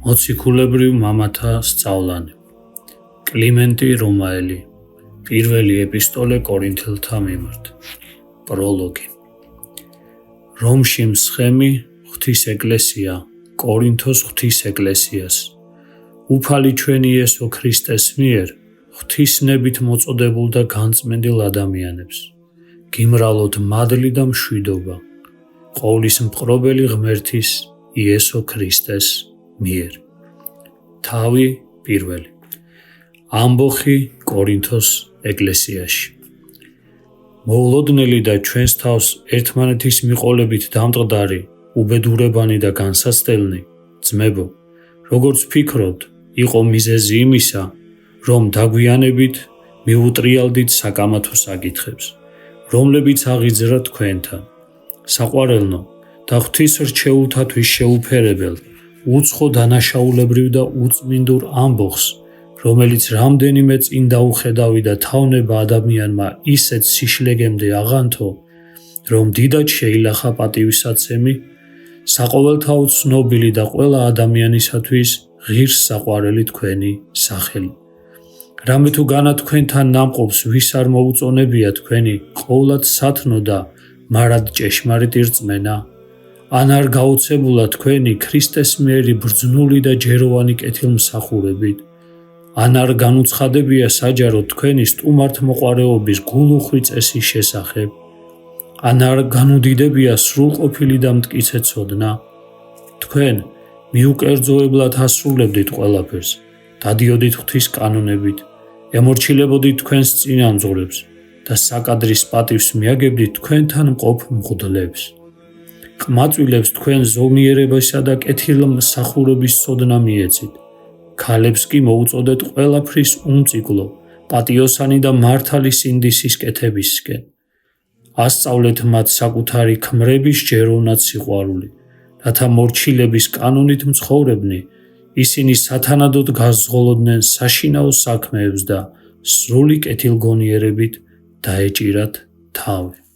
მოციქულებრივ მამათა სწავლანი კლიმენტი რომაელი პირველი ეპისტოლე კორინთელთა მიმართ პროლოგი რომში მსხემი ღვთის ეკლესია კორინთოს ღვთის ეკლესიას უფალი ჩვენი იესო ქრისტეს მიერ ღვთისნებით მოწოდებულ და განწმენდილ ადამიანებს გიმრალოთ მადლი და მშვიდობა ყოვლის მპყრობელი ღმერთის იესო ქრისტეს მიერ თავი პირველი ამბოხი კორინთოს ეკლესიაში მოულოდნელი და ჩვენს თავს ერთმანეთის მიყოლებით დამტყდარი უბედურებანი და განსაცდელნი ძმებო როგორც ფიქრობთ იყო მიზეზი იმისა რომ დაგვიანებით მიუტრიალდით საკამათო საკითხებს რომლებიც აღიძრა თქვენთან საყვარელნო და ღვთის რჩეულთათვის შეუფერებელ უცხო დანაშაულებრივ და უწმინდურ ამბოხს რომელიც რამდენიმე წინ დაუხედავი და თავნება ადამიანმა ისეთ სიშლეგემდე აღანთო რომ დიდად შეილახა პატივისაცემი საყოველთაო ცნობილი და ყველა ადამიანისათვის ღირს საყვარელი თქვენი სახელი რამე თუ განა თქვენთან ნამყოფს ვის არ მოუწონებია თქვენი ყოვლად სათნო და მარად ჭეშმარიტი რწმენა ან არ გაოცებულა თქვენი ქრისტეს მიერი ბრძნული და ჯეროვანი კეთილმსახურებით ან არ განუცხადებია საჯარო თქვენი სტუმართმოყვარეობის გულუხვი წესის შესახებ ან არ განუდიდებია სრულყოფილი და მტკიცე ცოდნა თქვენ მიუკერძოებლად ასრულებდით ყველაფერს დადიოდით ღვთის კანონებით ემორჩილებოდით თქვენს წინამძღვრებს და საკადრის პატივს მიაგებდით თქვენთან მყოფ მღვდლებს ყმაწვილებს თქვენ ზომიერებისა და კეთილმსახურების ცოდნა მიეცით ქალებს კი მოუწოდეთ ყველაფრის უმწიკლო პატიოსანი და მართალი სინდისის კეთებისკენ ასწავლეთ მათ საკუთარი ქმრების ჯეროვნად სიყვარული რათა მორჩილების კანონით მცხოვრებნი ისინი სათანადოდ გაზღოლოდნენ საშინაო საქმეებს და სრული კეთილგონიერებით დაეჭირათ თავი